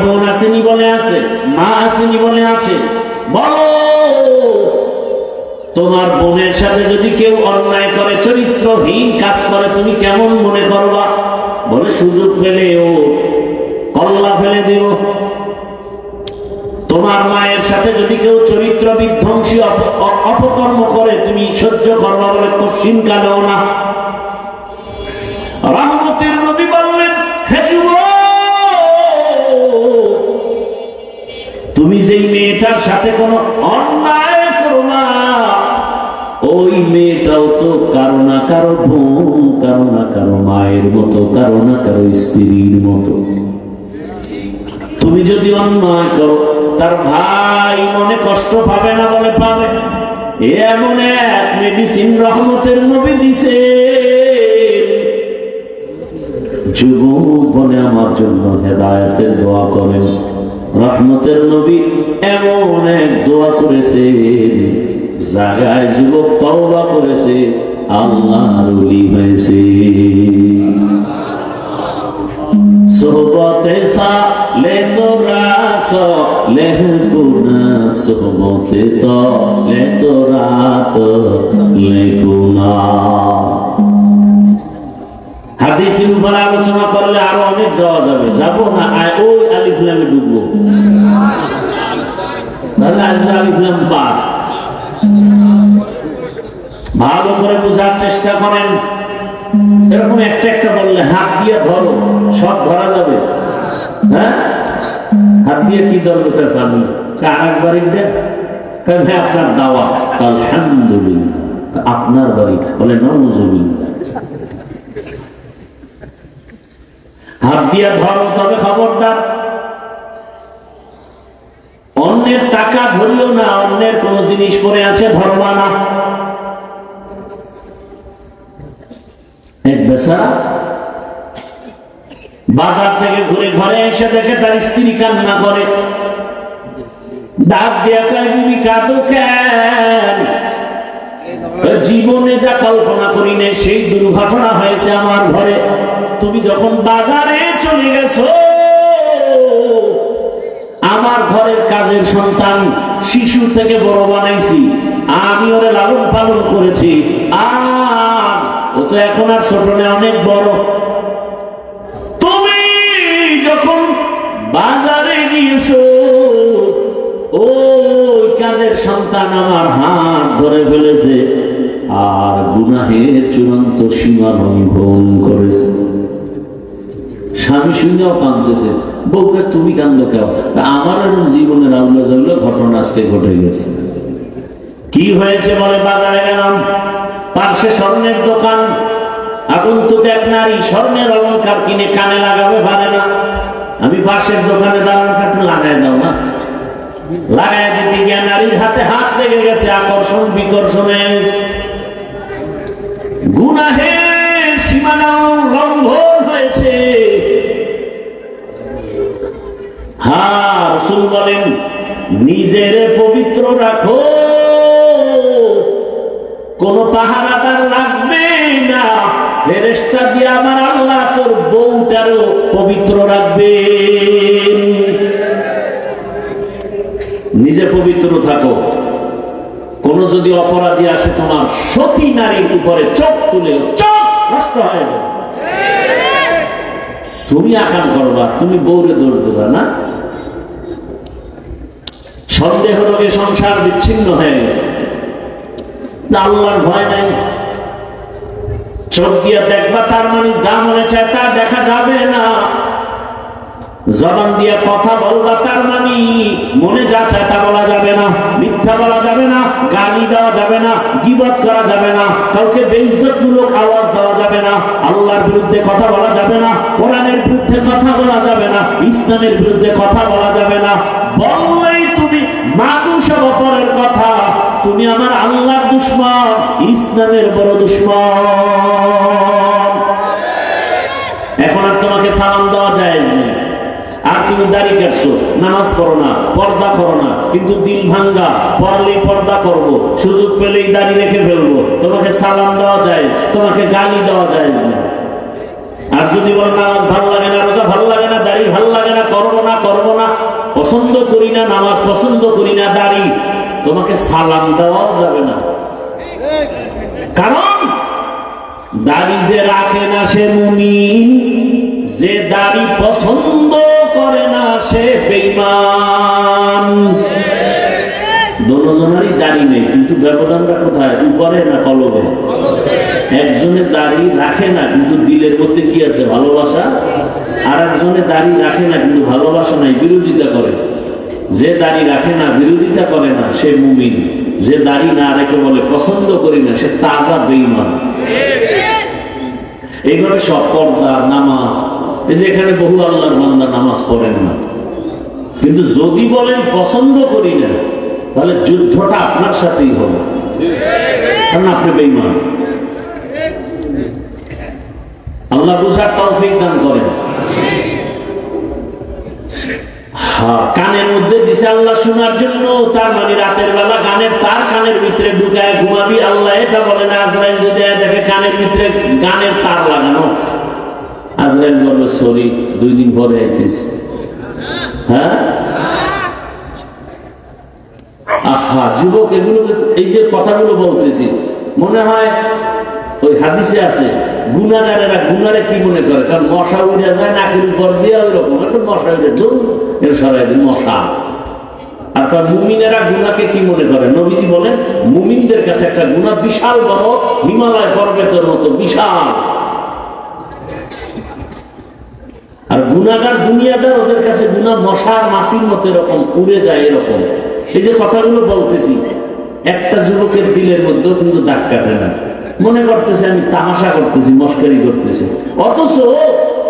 বোন আসেনি বলে আছে, মা আসেনি বলে আছে। বলো, তোমার বোনের সাথে যদি কেউ অন্যায় করে, চরিত্রহীন কাজ করে, তুমি কেমন মনে করবা? বলে সুযোগ পেলে ও কল্লা ফেলে দিব। তোমার মায়ের সাথে যদি কেউ চরিত্র বিধ্বংসী অপকর্ম করে, তুমি সহ্য করবা? বলে কশিন কালেও না। রহমতের নবী বললেন, হে যুবক, তুমি যেই মেয়েটার সাথে কোনো অন্যায় করো না, ওই মেয়েটাও তো কারো না কারো বোন, কারো না কারো মায়ের মতো, কারো না কারো স্ত্রীর মতো। তুমি যদি অন্যায় করো, তার ভাই মনে কষ্ট পাবে না? বলে পাবে। এমন এক মেডিসিন রহমতের নবী দিছে। যুবক বলে আমার জন্য হেদায়েতের দোয়া করেন। রহমতের নবী এমন এক দোয়া করেছে, জায়গায় যুবক তওবা করেছে, আল্লাহর ওলি হয়েছে। সোহবতে সালে তোরা সলেহ গুনাহ, সোহবতে তলে তোরা তলে গুনাহ। হাদিসের উপর আলোচনা করলে আরো অনেক যাওয়া যাবে, যাবো না। ওই আলিফ লামে ডুববো, তাহলে আলিফ লাম পার। ভালো করে বোঝার চেষ্টা করেন। এরকম একটা একটা বললে হাত দিয়ে ধরো, সব ধরা যাবে। হ্যাঁ, হাত দিয়ে কি ধরবে? পানি কার বাড়ির দেন? আপনার দাওয়া, আলহামদুলিল্লাহ। আপনার বাড়ি বলে নাউজুবিল্লাহ। হাত দিয়ে ধরো, তবে খবরদার অন্যের টাকা ধরিও না, অন্যের কোন জিনিস পরে আছে ধরবা না। এক বেচারা বাজার থেকে ঘুরে ঘরে এসে দেখে তার স্ত্রী কান্না করে, ডাক দিয়ে কয়, বিবি কাঁদো কেন? জীবনে যা কল্পনা করি না সেই দুর্ঘটনা হয়েছে আমার ঘরে। তুমি যখন বাজারে চলে গেছো, আমার ঘরের কাজের সন্তান শিশু থেকে বড় বানাইছি, আমি ওরে লালন পালন করেছি। আজ ও তো এখন আর ছোট না, অনেক বড়। তুমি যখন বাজারে গিয়েছো, ওই কাজের সন্তান আমার হাত ধরে ফেলেছে আর গুনাহের চূড়ান্ত সীমা লঙ্ঘন করেছে। স্বামী শুনেও কাঁদতেছে, বউকে তুমি কান্দো কেউ? আমার এরকম জীবনের আল্লাহ জাল্লাহ ঘটনা আজকে ঘটে গেছে। কি হয়েছে? বলে বাজারে গেলাম, পাশে স্বর্ণের দোকান, আগন্তুক এক নারী স্বর্ণের অলংকার কিনে কানে লাগাবে পারে না। আমি পাশের দোকানে দাঁড়ানো, কাটে লাগাই দাও না। লাগাই দিতে গিয়ে নারীর হাতে হাত লেগে গেছে, আকর্ষণ বিকর্ষণ হয়ে গেছে, গুনাহের সীমানা লঙ্ঘন হয়েছে। হ্যাঁ, রাসূল বলেন, নিজের পবিত্র রাখো, কোন পাহারাদার লাগবে না। ফেরেশতা দিয়ে আমার আল্লাহ তোর বউটারও পবিত্র রাখবে। নিজে পবিত্র থাকো। কোন যদি অপরাধী আসে তোমার সতী নারীর উপরে চোখ তুলে, চোখ নষ্ট হয়ে যাবে। তুমি আকাম করবা, তুমি বউরে দোষ দেবা না। সন্দেহ রোগে সংসার বিচ্ছিন্ন হয়ে গেছে, আল্লাহর ভয় নাই। চোখ দিয়ে দেখবা, তার মানে যা মনে চায় তা দেখা যাবে না। জবান দিয়ে কথা বলবা, তার মানে মনে যা চায় তা বলা যাবে না। মিথ্যা বলা যাবে না, গালি দেওয়া যাবে না, গীবত করা যাবে না, কাউকে বেইজ্জতমূলক আওয়াজ দেওয়া যাবে না, আল্লাহর বিরুদ্ধে কথা বলা যাবে না, কোরআনের বিরুদ্ধে কথা বলা যাবে না, ইসলামের বিরুদ্ধে কথা বলা যাবে না। বললেই তুমি মানুষ অপরের কথা, তুমি আমার আল্লাহর দুশমন, ইসলামের বড় দুশমন। এখন আর তোমাকে সালাম দেওয়া জায়েজ নেই। আর তুমি দাড়ি কাটছো, নামাজ পড়ো না, পর্দা করো না, কিন্তু দিল ভাঙ্গা, পড়লেই পর্দা করবো, সুযোগ পেলেই দাড়ি রেখে ফেলবো, তোমাকে সালাম দেওয়া জায়েজ, তোমাকে গালি দেওয়া জায়েজ না। আর যদি বলো নামাজ ভাল লাগে না, রোজা ভাল লাগে না, দাড়ি ভাল লাগে না, করবো না, করবো পছন্দ করি না, নামাজ পছন্দ করি না, দাড়ি, তোমাকে সালাম দেওয়াও যাবে না। কারণ দাড়ি যে রাখে না সে মুমিন, যে দাড়ি পছন্দ করে না সে বেঈমান। দুজনেরই দাড়ি নেই, কিন্তু ব্যবধানটা কোথায়? উপরে না কলবে? একজনের দাড়ি রাখে না কিন্তু দিলের মধ্যে কি আছে? ভালোবাসা। আর একজনের দাড়ি রাখে না কিন্তু ভালোবাসা নাই, বিরোধিতা করে। যে দাড়ি রাখে না, বিরোধিতা করে না, সে মুমিন। যে দাড়ি না রেখে বলে পছন্দ করি না, সে তাজা বেঈমান। এইভাবে সব পর্দা, নামাজ, এই যে এখানে বহু আল্লাহর বান্দা নামাজ পড়েন না, কিন্তু যদি বলেন পছন্দ করি না, তাহলে যুদ্ধটা আপনার সাথেই হবে, কারণ আপনি বেঈমান। আল্লাহ বুঝার তৌফিক দান করেন। কানের মধ্যে দিছে আল্লাহ শোনার জন্য, তার মানে রাতের বেলা গানের তার কানের ভিতরে ঢুকায় ঘুমাবি। আল্লাহ এটা বলে না আজরাইল যদি দেখে কানের ভিতরে গানের তার লাগানো, আজরাইল বলবে সরি, 2 দিন পরে আইতিস। হ্যাঁ, আহা যুবক, এগুলো এই যে কথাগুলো বলতেছি, মনে হয় ওই হাদিসে আছে গুনাহগারেরা গুনারে কি মনে করে, কারণ মশা উড়ে যায় নাকের উপর দিয়ে, ওই রকম একটা মশা উড়ে দূর এর সরাই দিন মশা। আর কারণ মুমিনেরা গুনাহকে কি মনে করে? নবীজি বলেন মুমিনদের কাছে একটা গুনাহ বিশাল বড়, হিমালয় পর্বতের মতো বিশাল। আর গুনাহগার দুনিয়াদার, ওদের কাছে গুনাহ মশার মাছির মতো এরকম উড়ে যায় এরকম। এই যে কথাগুলো বলতেছি, একটা যুবকের দিলের মধ্যেও কিন্তু দাগ কাটে না, মনে করতেছে আমি তামাশা করতেছি, মস্করি করতেছি, অথচ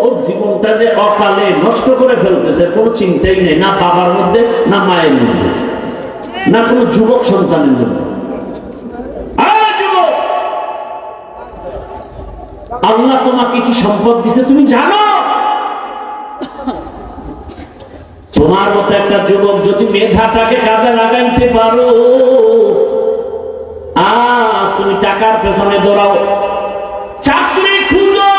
ওর জীবনটা যে অকালে নষ্ট করে ফেলতেছে কোনো চিন্তাই নেই, না বাবার মধ্যে, না মায়ের মধ্যে, না কোনো যুবক সন্তানের মধ্যে। যুবক, আল্লাহ তোমাকে কি সম্পদ দিছে তুমি জানো? তোমার মতো একটা যুবক যদি মেধাটাকে কাজে লাগাইতে পারো, আজ তুমি টাকার পেছনে দৌড়াও, চাকরি খুঁজো,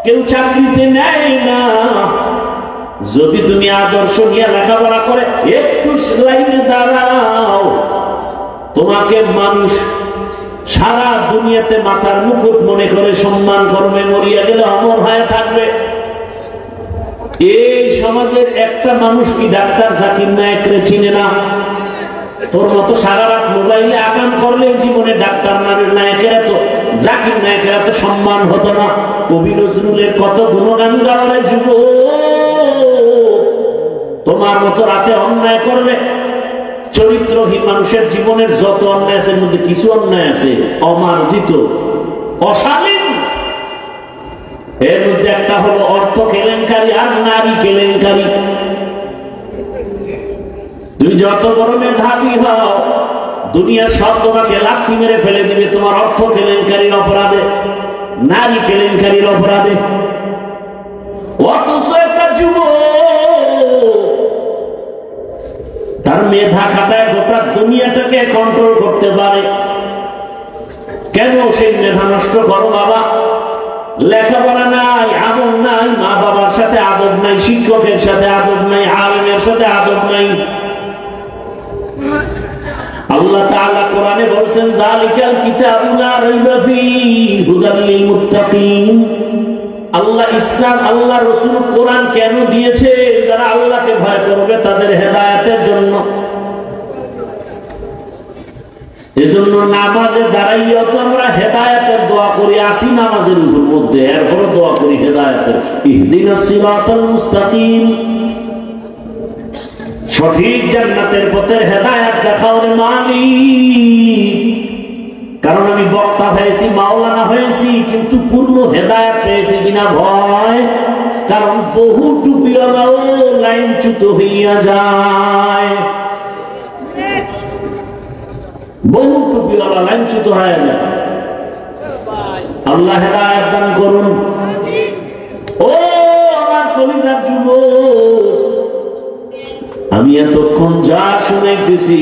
কেউ চাকরিতে নেয় না। যদি তুমি আদর্শ নিয়ে লেখাপড়া করে একটু লাইনে দাঁড়াও, তোমাকে মানুষ সারা দুনিয়াতে মাথার মুকুট মনে করে সম্মান করবে, মরিয়া গেলে অমর হয়ে থাকবে। এই সমাজের একটা মানুষ কি ডাক্তার জাকির নায়েকরে চিনে না? তোর মতো সারা রাত মোবাইলে আকাম করলে জীবনে ডাক্তার নায়েকেরা তো, জাকির নায়েকেরা তো সম্মান হতো না। কবি নজরুলের কত গুণগান গাওয়ারে যুব, তোমার মতো রাতে অন্যায় করলে, চরিত্রহীন মানুষের জীবনের যত অন্যায় আছে, মধ্যে কিছু অন্যায় আছে অমার্জিত, অশালীন। এর মধ্যে একটা হলো অর্থ কেলেঙ্কারি আর নারী কেলেঙ্কারি। তুমি যত বড় মেধাবী হও, দুনিয়ার সব তোমাকে লাথি মেরে ফেলে দিবে তোমার অর্থ কেলেঙ্কারির অপরাধে, নারী কেলেঙ্কারির অপরাধে। অথচ একটা যুবক তার মেধা খাটায় গোটা দুনিয়াটাকে কন্ট্রোল করতে পারে। কেন সেই মেধা নষ্ট করো বাবা? লেখাপড়া নাই, আদব নাই, মা বাবার সাথে আদব নাই, শিক্ষকের সাথে আদব নাই, আলেমের সাথে আদব নাই। আল্লাহ তাআলা কোরআনে বলেছেন যালিকাল কিতাবু লা রাইবা ফীহি হুদাল লিল মুত্তাকিন। আল্লাহ ইসলাম, আল্লাহ রাসূল কোরআন কেন দিয়েছে? যারা আল্লাহকে ভয় করবে তাদের হেদায়েতের জন্য। এজন্য নামাজে দাঁড়াইয়া তো আমরা হেদায়েতের দোয়া করি, আসি নামাজের মধ্যে, এরপরে দোয়া করি হেদায়েতের, ইহদিনাস সিরাতাল মুস্তাকিম, সঠিক জান্নাতের পথের হেদায়েত দেখাও রে মালিক। কারণ আমি বক্তা হয়েছি, মাওলানা হয়েছি, কিন্তু পূর্ণ হেদায়েত পেয়েছি কিনা ভয়। কারণ বহু টুপিওয়ালাও লাইনচ্যুত হইয়া যায়, বহু টুপিওয়ালা লাইনচ্যুত হয়ে যায়। আল্লাহ হেদায়েত দান করুন। ও আমার কলিজার যুবক, আমি এতক্ষণ যা শুনাইতেছি,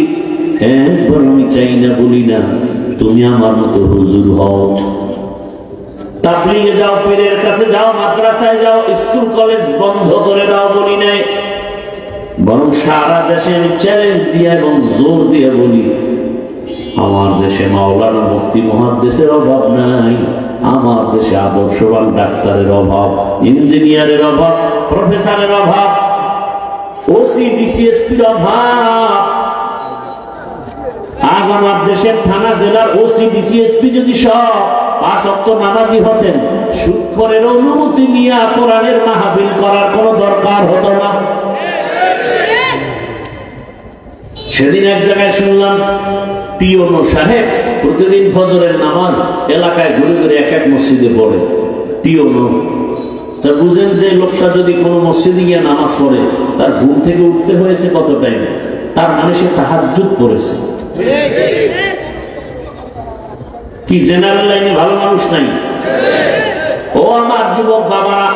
একবার আমি চাই না, বলি না তুমি আমার মতো হুজুর হও, তাবলীগে যাও, পীরের কাছে যাও, মাদ্রাসায় যাও, স্কুল কলেজ বন্ধ করে দাও, বলি নাই। বরং সারা দেশে চ্যালেঞ্জ দিয়ে এবং জোর দিয়ে বলি, আমার দেশে মাওলানা মুফতি মুহাদ্দিসের অভাব নাই, আমার দেশে আদর্শবান ডাক্তারের অভাব, ইঞ্জিনিয়ারের অভাব, প্রফেসরের অভাব, ওসি ডিসিএসপির অভাব। আজ আমার দেশের থানা জেলার ওসি ডিসিএসপি যদি সব 5 ওয়াক্ত নামাজি হতেন, সুদখোরের অনুমতি নিয়ে কোরআনের মাহফিল করার কোনো দরকার হতো না। সেদিন এক জায়গায় শুনলাম পিওনো সাহেব প্রতিদিন ফজরের নামাজ এলাকায় ঘুরে ঘুরে এক এক মসজিদে পড়ে। পিওনো, তা বুঝেন যে লোকটা যদি কোনো মসজিদে গিয়ে নামাজ পড়ে, তার ঘুম থেকে উঠতে হয়েছে কত টাইম, তার মানে সে তাহাজ্জুদ পড়েছে। কি জেনারেল লাইনে ভালো মানুষ নাই? ও আমার যুবক বাবারা,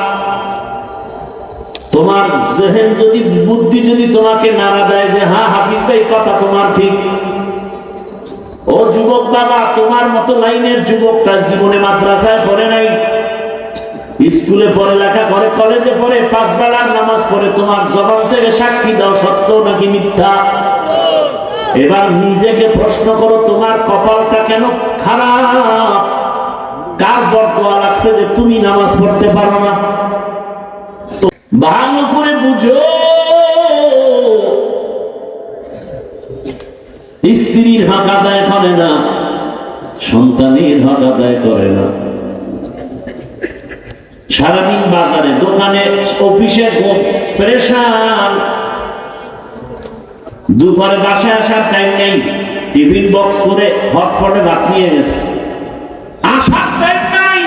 তোমার জেহেন যদি, বুদ্ধি যদি তোমাকে নাড়া দেয় যে হ্যাঁ হাফিজ ভাই কথা তোমার ঠিক, ও যুবক বাবা, তোমার মতো লাইনের যুবকটা জীবনে মাদ্রাসায় পড়ে নাই, স্কুলে পড়ালেখা করে, কলেজে পড়ে, 5 বেলার নামাজ পড়ে, তোমার জবান থেকে সাক্ষী দাও সত্য নাকি মিথ্যা। এবার নিজেকে প্রশ্ন করো, তোমার কপালটা কেন খারাপ? কার বরদোয়া লাগছে যে তুমি নামাজ পড়তে পারো না? ভালো করে বুঝো, স্ত্রীর হক আদায় করে না, সন্তানের হক আদায় করে না, সারাদিন বাজারে, দোকানে, অফিসে পেরেশান, দুপুরে বাসায় আসার টাইম নেই, টিফিন বক্স করে হটপটে ভাত নিয়ে গেছে, আসার টাইম নাই।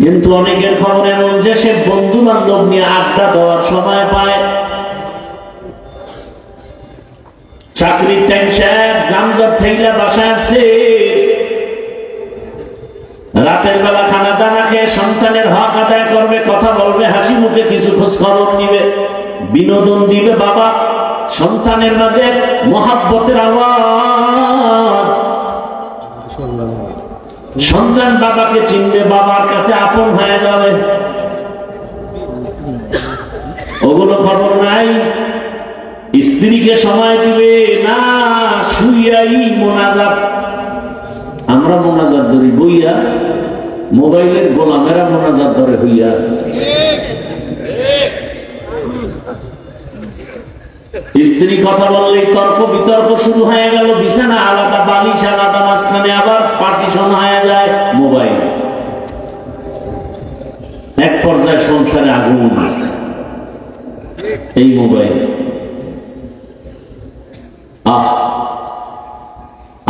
কিন্তু অনেকের খবর এমন যে সে বন্ধু বান্ধব নিয়ে আড্ডা দেওয়ার সময় পায়, চাকরির টাইম শেষ, জামজট ঠেলা বাসায় আছে, রাতের বেলা খানা দানা খেয়ে সন্তানের হক আদায় করবে, কথা বলবে, হাসি মুখে কিছু খোঁজ খবর নিবে, বিনোদন দিবে। বাবা, সন্তানের মাঝে মহাব্বতের আওয়াজ, সন্তান বাবাকে চিনবে, বাবার কাছে আপন হয়ে যাবে, ওগুলো খবর নাই। স্ত্রীকে সময় দিবে না, শুইয়াই মোনাজাত। আমরা মোনাজাত ধরি বইয়া, মোবাইলের গোলামেরা মোনাজাত ধরে হইয়া। স্ত্রী কথা বললেই তর্ক বিতর্ক শুরু হয়ে গেল, বিছানা আলাদা, বালিশ আলাদা, মাঝখানে আবার পার্টিশন হয়ে যায় মোবাইল। এক পর্যায়ে সংসারে আগুন, এই মোবাইল।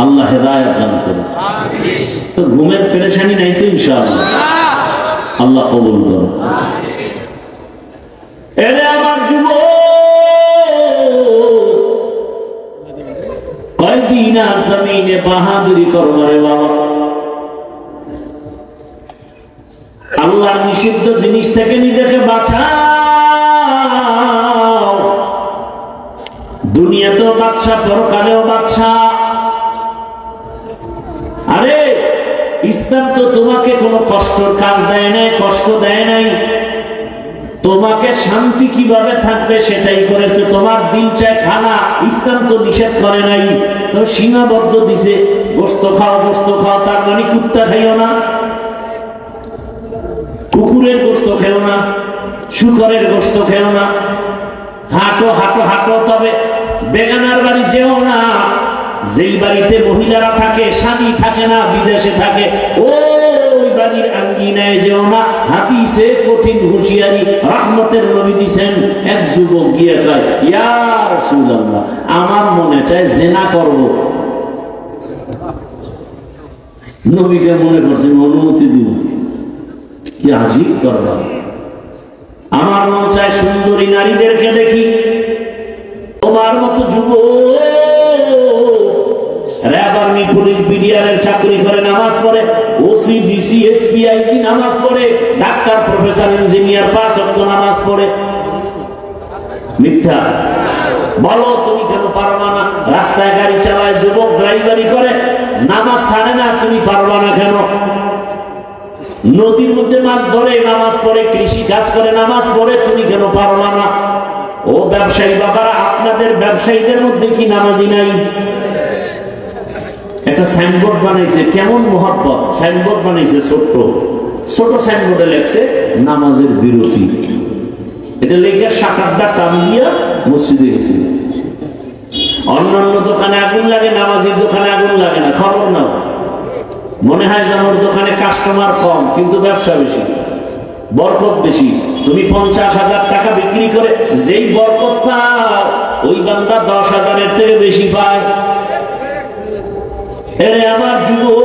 আল্লাহ হেদায়েত দান করুন। তো ঘুমের পেরেশানি নাই তো ইনশাআল্লাহ, আল্লাহ কবুল করুন। এরে আমার যুবক, কয়দিন আর জমিনে বাহাদুরি করবো রে বাবা। আল্লাহর নিষিদ্ধ জিনিস থেকে নিজেকে বাঁচাও। দুনিয়াতেও বাদশা, পরকালেও বাদশা। আরে ইসলাম তো তোমাকে কোনো কষ্টের কাজ দেয় নাই, কষ্ট দেয় নাই, তোমাকে শান্তি কিভাবে থাকবে সেটাই করেছে। তোমার দিল চায় খানা, ইসলাম তো নিষেধ করে নাই, তবে সীমাবদ্ধ দিছে। গোশত খাও, গোশত খাও, তার মানে কুত্তা খাইও না, কুকুরের গোশত খেও না, শুকরের গোশত খেও না, হাঁটো হাঁটো হাঁটো, তবে বেগানার বাড়ি যেও না। যেই বাড়িতে মহিলারা থাকে, স্বামী থাকে না, বিদেশে থাকে, ওই বাড়ির আঙ্গিনায় যেও না। হাদিসে কঠিন হুঁশিয়ারি রহমতের নবী দিছেন। এক যুবক গিয়ে কয়, ইয়া রাসূলুল্লাহ, আমার মনে চায় জেনা করব। নবীকে মনে করছেন অনুমতি দিব, কি আজীব করবা। আমার মন চায় সুন্দরী নারীদেরকে দেখি। তোমার মতো যুবক র‍্যাব, আর্মি, পুলিশ, বিডিআর চাকরি করে, নামাজ পড়ে, ওসি, ডিসি, এসপি, আইজি নামাজ পড়ে, ডাক্তার, প্রফেসর, ইঞ্জিনিয়ার 5 ওয়াক্ত নামাজ পড়ে। মিথ্যা বলো, তুমি কেন পারবা না? রাস্তায় গাড়ি চালায় যুবক, ড্রাইভারি করে, নামাজ ছাড়ে না, তুমি পারবা না কেন? নদীর মধ্যে মাছ ধরে, নামাজ পড়ে, কৃষি কাজ করে নামাজ পড়ে, তুমি কেন পারবা না? ও ব্যবসায়ী বাবারা, আপনাদের ব্যবসায়ীদের মধ্যে কি নামাজি নাই? একটা সাইনবোর্ড বানাইছে, কেমন মহব্বত! সাইনবোর্ড বানাইছে ছোট্ট ছোট সাইনবোর্ডে লেখছে নামাজের বিরতি। এটা লেখে শাখাটা টান দিয়া মসজিদে গেছে। অন্যান্য দোকানে আগুন লাগে, নামাজির দোকানে আগুন লাগে না। খবর নাও, মনে হয় যেন ওর দোকানে কাস্টমার কম কিন্তু ব্যবসা বেশি, বরকত বেশি। তুমি 50,000 টাকা বিক্রি করে যেই বরকত পাও, ওই বান্দা 10,000-এর থেকে বেশি পায়। এরে আমার যুবক,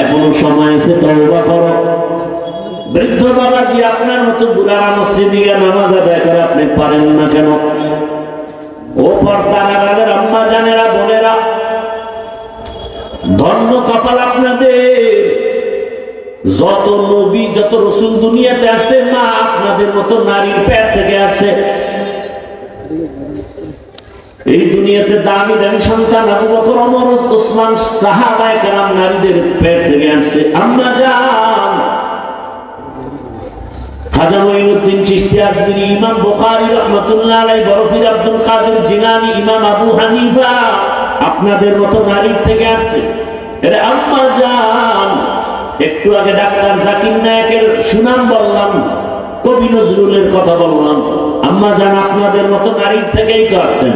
এখনো সময় আছে, তওবা করো। বৃদ্ধ বাবাজি, আপনার মতো বুড়ারা মসজিদে গিয়ে নামাজ আদায় করে আপনি পারেন না কেন? ও পর্দার আম্মা জানেরা, বোনেরা, ধন্য কপাল আপনাদের। যত নবী, যত রসুল দুনিয়াতে আছে, মা আপনাদের মতো নারীর পেট থেকে আছে। এই দুনিয়াতে দামি দামি সন্তান আবু বকর, ওমর, ওসমান, সাহাবায়ে কেরাম নারীদের পেট থেকে আসছে। আম্মা জান, খাজা মঈনুদ্দিন চিশতি আজমিরি, ইমাম বুখারী রাহমাতুল্লাহ আলাইহি, বরফির আব্দুল কাদের জিলানী, ইমাম আবু হানিফা আপনাদের মতো নারীর থেকে আসছে। এরে আম্মা জান, একটু আগে ডাক্তার জাকির নায়েকের সুনাম বললাম, কবি নজরুলের কথা বললাম। আম্মা জান, আপনাদের মতো নারীর থেকেই তো আসছেন।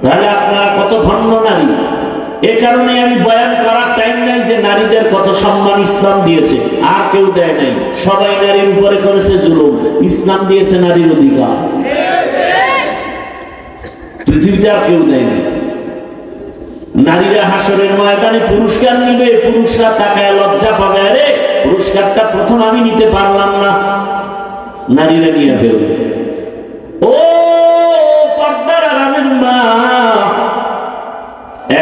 তাহলে আপনারা কত ধন্য নারী। এ কারণে আমি বয়ান করার টাইম নাই যে নারীদের কত সম্মান ইসলাম দিয়েছে, আর কেউ দেয় নাই। সবাই নারীর উপরে করেছে জুলুম, ইসলাম দিয়েছে নারীর অধিকার। পৃথিবীতে আর কেউ দেয়নি। নারীরা হাসরের ময়দানে পুরস্কার নিবে, পুরুষরা তাকায় লজ্জা পাবে, আরে পুরস্কারটা প্রথম আমি নিতে পারলাম না, নারীরা নিয়ে ফেলবে। ও পর্দার আরামের মা,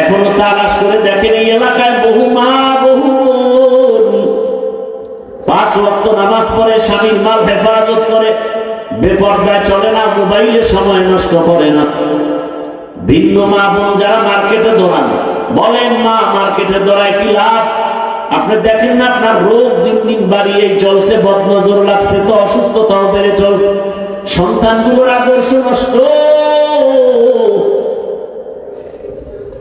এখনো তালাশ করে দেখেন এই এলাকায় বহু মা, বহু বোন 5 ওয়াক্ত নামাজ পড়ে, স্বামীর মাল হেফাজত করে, বেপর্দায় চলে না, মোবাইলে সময় নষ্ট করে না। ভিন্ন মা বোন যারা মার্কেটে দৌড়ান, বলেন মা মার্কেটে দৌড়ায় কি লাভ? আপনি দেখেন না আপনার রোগ দিন দিন বাড়িয়েই চলছে, বদনজর লাগছে, তো অসুস্থতাও বেড়ে চলছে, সন্তানগুলোর আদর্শ নষ্ট।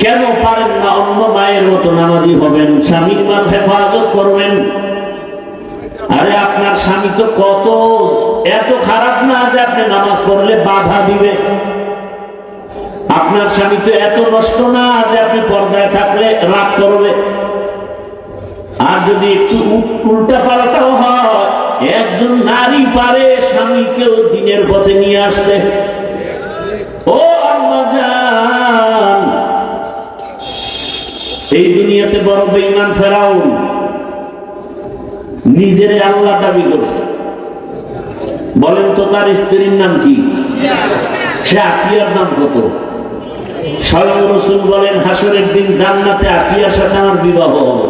কেন পারেন না অন্য মায়ের মতো নামাজি হবেন, স্বামীর মাল হেফাজত করবেন? আরে আপনার স্বামী তো কত এত খারাপ না যে আপনি নামাজ পড়লে বাধা দিবে। আপনার স্বামী তো এত নষ্ট না যে আপনি পর্দায় থাকলে রাগ করবে। আর যদি একটু উল্টা পাল্টাও হয়, একজন নারী পারে স্বামীকেও দিনের পথে নিয়ে আসতে। ও আম্মা জান, এই দুনিয়াতে বড় বেঈমান ফেরাউন নিজের আল্লাহ দাবি করছে। বলেন তো তার স্ত্রীর নাম কি? সে আসিয়ার নাম কত? স্বয়ং রাসূল বলেন, হাসরের দিন জান্নাতে আসিয়ার সাথে আমার বিবাহ হবে।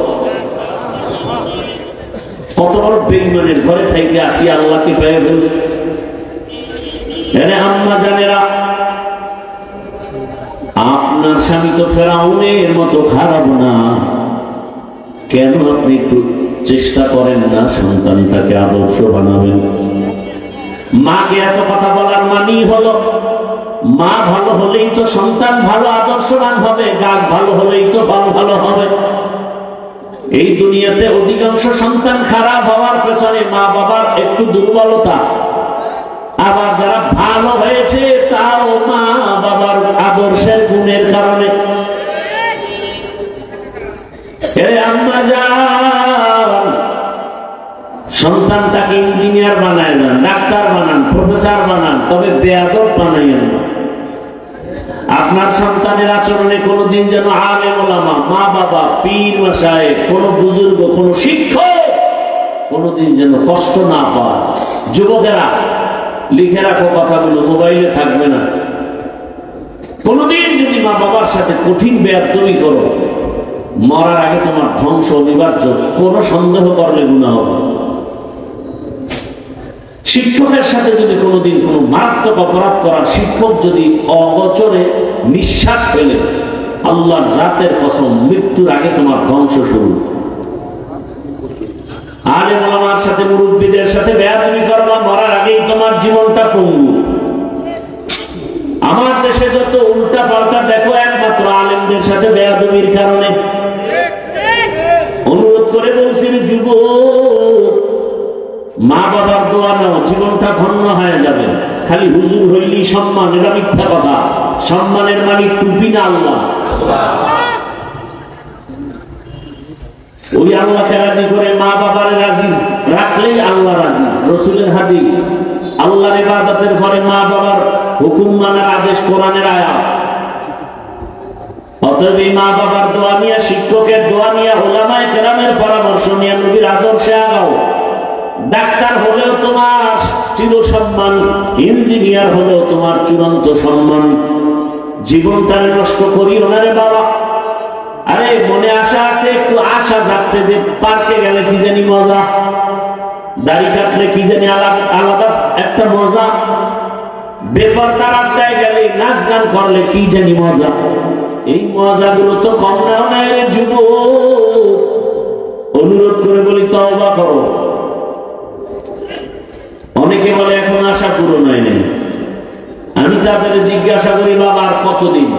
কত বড় বেঈমানের ঘরে থেকে আসিয়া আল্লাহকে পেয়ে ফেলছে। আম্মা জানেরা, আপনার স্বামী তো ফেরাউনের মতো খারাপ না, কেন আপনি একটু চেষ্টা করেন না সন্তানটাকে আদর্শ বানাবেন? মাকে এত কথা বলার মানি হলো মা ভালো হলেই তো সন্তান ভালো আদর্শবান হবে, গাছ ভালো হলেই তো ফল ভালো হবে। এই দুনিয়াতে অধিকাংশ সন্তান খারাপ হওয়ার পেছনে মা বাবার একটু দুর্বলতা, আবার যারা ভালো হয়েছে তাও মা বাবার আদর্শের গুণের কারণে। আম্মা জান, সন্তানটাকে ইঞ্জিনিয়ার বানায় না, ডাক্তার বানান, প্রফেসর বানান, তবে বেয়াদব বানাইয়েন না। আপনার সন্তানের আচরণে কোনোদিন যেন আলেম ওলামা, মা বাবা, পীর মাশায়েখ, কোন বুজুর্গ, কোন শিক্ষক কোনোদিন যেন কষ্ট না পায়। যুবকেরা লিখে রাখো কথাগুলো, মোবাইলে থাকবে না। কোনদিন যদি মা বাবার সাথে কঠিন বেয়াদবি করো, মরার আগে তোমার ধ্বংস অনিবার্য, কোন সন্দেহ করলে গুনাহ হবে। শিক্ষকের সাথে যদি কোনোদিন কোনো মারাত্মক অপরাধ করার, শিক্ষক যদি অগোচরে নিঃশ্বাস ফেলে, আল্লাহর জাতের কসম মৃত্যুর আগে তোমার ধ্বংস শুরু। আলেম ওলামার সাথে মুরব্বীদের সাথে বেয়াদবি করবা, মরার আগেই তোমার জীবনটা পঙ্গু। আমার দেশে যত উল্টা পাল্টা দেখো একমাত্র আলেমদের সাথে বেয়াদবির কারণে। অনুরোধ করে বলছি যুবক, মা বাবার দোয়া নাও, জীবনটা ধন্য হয়ে যাবে। খালি হুজুর হইলেই সম্মান, এটা মিথ্যা কথা। সম্মানের মালিক টুপি না আল্লাহ। ওই আল্লাহকে রাজি করে মা বাবার রাজি রাখলেই আল্লাহ রাজি। রাসূলের হাদিস, আল্লাহর ইবাদতের পরে মা বাবার হুকুম মানার আদেশ, কোরআনের আয়াত। অতএব মা বাবার দোয়া নিয়ে, শিক্ষকের দোয়া নিয়ে, উলামায়ে কেরামের পরামর্শ নিয়ে নবীর আদর্শে আগাও। ডাক্তার হলেও তোমার চির সম্মান, ইঞ্জিনিয়ার হলেও তোমার চূড়ান্ত সম্মান। জীবনটারে নষ্ট করিও না রে বাবা। আরে মনে আশা আছে, একটু আশা যাচ্ছে যে পার্কে গেলে কি জানি মজা, দাড়ি কাটলে কি জানি আলাদা একটা মজা, বেপরদার আড্ডায় গেলে নাচ গান করলে কি জানি মজা। এই মজাগুলো তো কম নাও না রে যুবক। অনুরোধ করে বলি তওবা করো। অনেকে বলে এখন আশা পূরণ হয় নাই। আমি তাদের জিজ্ঞাসা করি, বাবা আর কতদিন?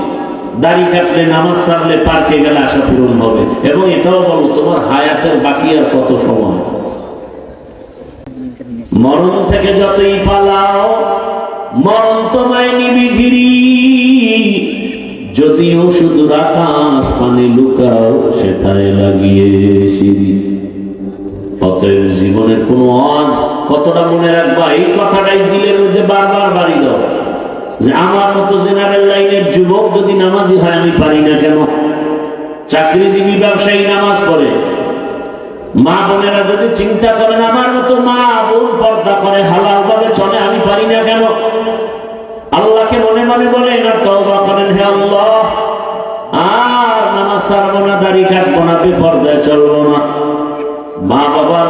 দাড়ি কাটলে, নামাজ ছাড়লে, পার্কে গেলে আশা পূরণ হবে? এবং এটাও বলো তোমার হায়াতের বাকি আর কত সময়? মরণ থেকে যতই পালাও, মরণ তোমায় নিবি ঘিরি। যদিও শুধু আকাশ পানে লুকাও, সেটাই লাগিয়ে সিঁড়ি। অতএব জীবনের কোন আওয়াজ কতটা মনে রাখবা, এই কথাটাই দিলের মধ্যে বারবার বাড়ি দাও যে আমার মতো জেনারেল লাইনের যুবক যদি নামাজি হয় আমি পারি না কেন? চাকরিজীবী ব্যবসায়ী নামাজ পড়ে, মা বোনেরা যদি চিন্তা করেন আমার মতো মা বোন পর্দা করে, হালাল ভাবে চলে, আমি পারি না কেন? আল্লাহকে মনে মনে বলে না, তওবা করেন, হে আল্লাহ আর নামাজ ছাড়বো না, দাড়ি কাটবো না, বেপরদায় চলবো না। মা বাবার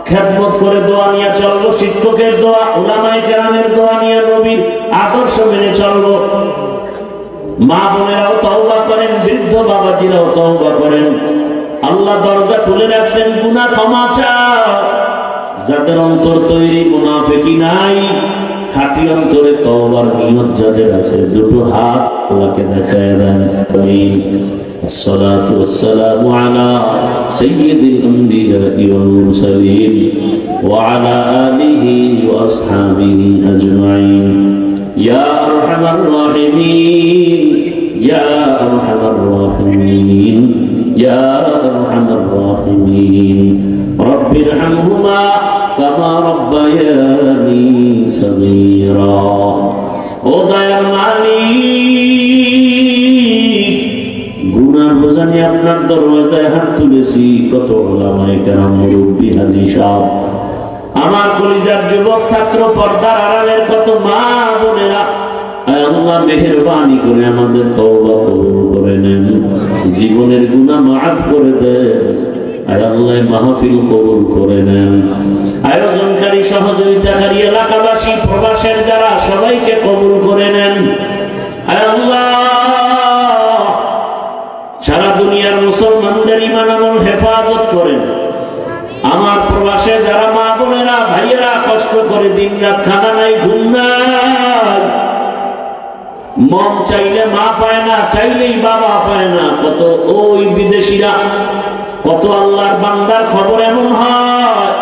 খেদমত করে দোয়া নিয়ে চলবো, শিক্ষকের দোয়া, উলামায়ে কেরামের দোয়া নিয়ে, নবীর আদর্শ মেনে চলবো। মা বোনেরাও তওবা করেন, বৃদ্ধ বাবাজিরাও তওবা করেন। আল্লাহ দরজা খুলে রাখছেন, গুনাহ ক্ষমা চাও। যাদের অন্তর তৈরি, মুনাফিকি নাই, খাঁটি অন্তরে তওবার নিয়ত যাদের আছে, দুটো হাত আল্লাহকে দেখায় দেন। আমিন। الصلاة والسلام على سيد الأنبياء والمرسلين وعلى آله وأصحابه أجمعين يا أرحم الراحمين يا أرحم الراحمين يا أرحم الراحمين رب ارحمهما كما ربياني صغيرا ودير গুনার বোঝা নিয়ে আপনার দরওয়াজায় হাত তুলেছি। কত উলামায়ে কেরাম, মুরব্বি, হাজী সাহেব, আমার কলিজার যুবক ছাত্র, পর্দার আড়ালের কত মা বোনেরা, আল্লাহ মেহেরবানি করে আমাদের তওবা কবুল করে নেন, জীবনের গুনাহ মাফ করে দেন। আল্লাহ মাহফিল কবুল করে নেন। আয়োজনকারী, সহযোগিতাকারী, এলাকাবাসী, প্রবাসের যারা, সবাইকে কবুল করে নেন। আল্লাহ সারা দুনিয়ার মুসলমানদের ঈমান আমল হেফাজত করেন। আমার প্রবাসে যারা মা বোনেরা, ভাইয়েরা কষ্ট করে দিন রাত, খানা নাই, ঘুম নাই, মন চাইলে মা পায় না, চাইলেই বাবা পায় না। কত ওই বিদেশিরা, কত আল্লাহর বান্দার খবর এমন হয়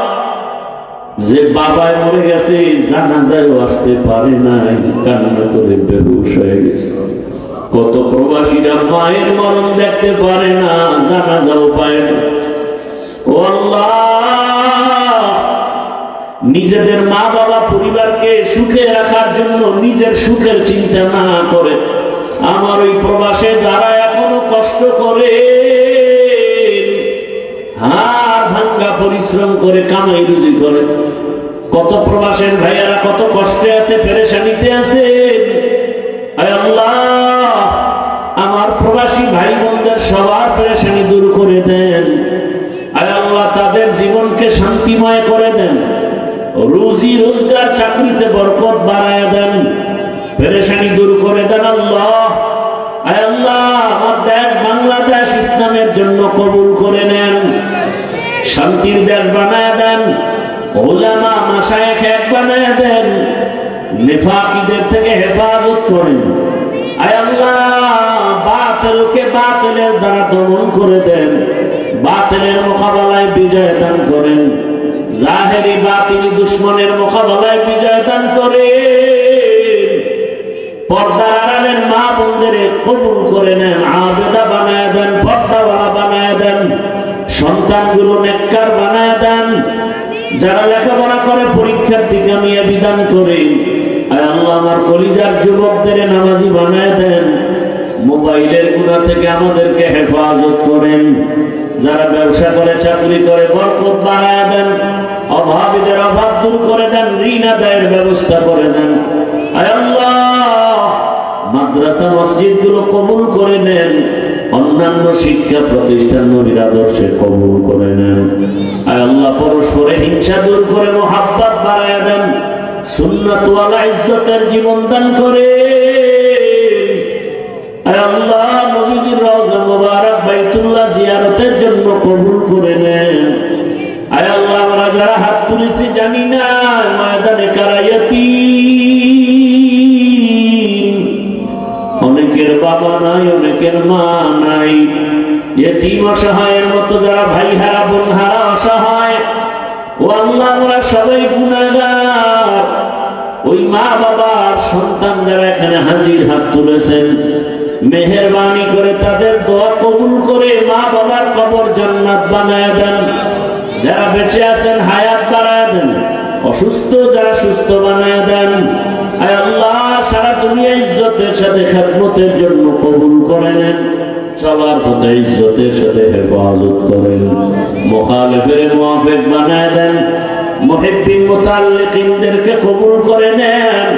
যে বাবায় মরে গেছে, জানাজায়ও আসতে পারে নাই, কান্না করে বেহুশ হয়ে গেছে। কত প্রবাসীরা মায়ের মরণ দেখতে পারে না, জানাজাও পায় না। ও আল্লাহ, নিজেদের মা বাবা পরিবারকে সুখে রাখার জন্য নিজের সুখের চিন্তা না করে আমার ওই প্রবাসে যারা এখনো কষ্ট করে, হাড় ভাঙ্গা পরিশ্রম করে, কামাই রুজি করে, কত প্রবাসের ভাইয়েরা কত কষ্টে আছে, পেরেশানিতে আছে। আয় আল্লাহ, আমার প্রবাসী ভাই বোনদের সবার পেরেশানি দূর করে দেন। আয় আল্লাহ, তাদের জীবনকে শান্তিময় করে দেন, রুজি রোজগার, চাকরিতে বরকত বাড়ায় দেন, পেরেশানি দূর করে দেন। আল্লাহ, আয় আল্লাহ, আমার দেশ বাংলাদেশ ইসলামের জন্য কবুল করে নেন, শান্তির দেশ বানায় বাতিলের দ্বারা দমন করে দেন, বাতিলের মোকাবেলায় বিজয় দান করেন, জাহেরি বাতিলি দুশ্মনের মোকাবেলায় বিজয় দান করেন। পর্দার আড়ালের মা বোনদের কবুল করে নেন, আবেদা বানায় দেন, পর্দাওয়ালা বানায় দেন, সন্তানগুলো নেককার বানায় দেন। যারা লেখাপড়া করে পরীক্ষার দিকে নিয়ে বিধান করে, আয় আল্লাহ আমার কলিজার যুবকদের নামাজি বানায় দেন। মোবাইলের গুনাহ থেকে আমাদেরকে হেফাজত করেন। যারা ব্যবসা করে চাকরি করে বরকত বাড়ায় দেন, অভাবীদের অভাব দূর করে দেন, ঋণ আদায়ের ব্যবস্থা করে দেন। আয় আল্লাহ মাদ্রাসা মসজিদ গুলো কবুল করে নেন, অন্যান্য শিক্ষা প্রতিষ্ঠান নবীর আদর্শে কবুল করে নেন। আয় আল্লাহ পরস্পরে হিংসা দূর করে মোহাব্বত বাড়ায় দেন, সুন্নাত ওয়ালা ইজ্জতের জীবন দান করে। আয় আল্লাহ নবীজির রওজা মুবারক বাইতুল্লাহ জিয়ারতের জন্য কবুল করে নেন। আয় আল্লাহ আমরা যারা হাত তুলেছি জানি না ময়দানে কারায়াতি, অনেকের বাবা নাই, অনেকের মা নাই, ইতিম অসহায়ের মতো যারা ভাই হারা বোন হারা অসহায়, ও আল্লাহ আমরা সবাই গুনাহগার। ওই মা বাবার সন্তান যারা এখানে হাজির হাত তুলেছেন, মেহেরবানি করে তাদের দোয়া কবুল করে মা বাবার কবর জান্নাত বানায় দেন। যারা বেঁচে আছেন হায়াত বাড়ায় দেন, অসুস্থ যারা সুস্থ বানায় দেন। আয় আল্লাহ সারা দুনিয়া ইজ্জতের সাথে খেদমতের জন্য কবুল করে নেন, চলার পথে ইজ্জতের সাথে হেফাজত করেন, মুখালিফের মুওয়াফিক বানায় দেন, মুহিব্বিন মুতাল্লিকিনদেরকে কবুল করে নেন।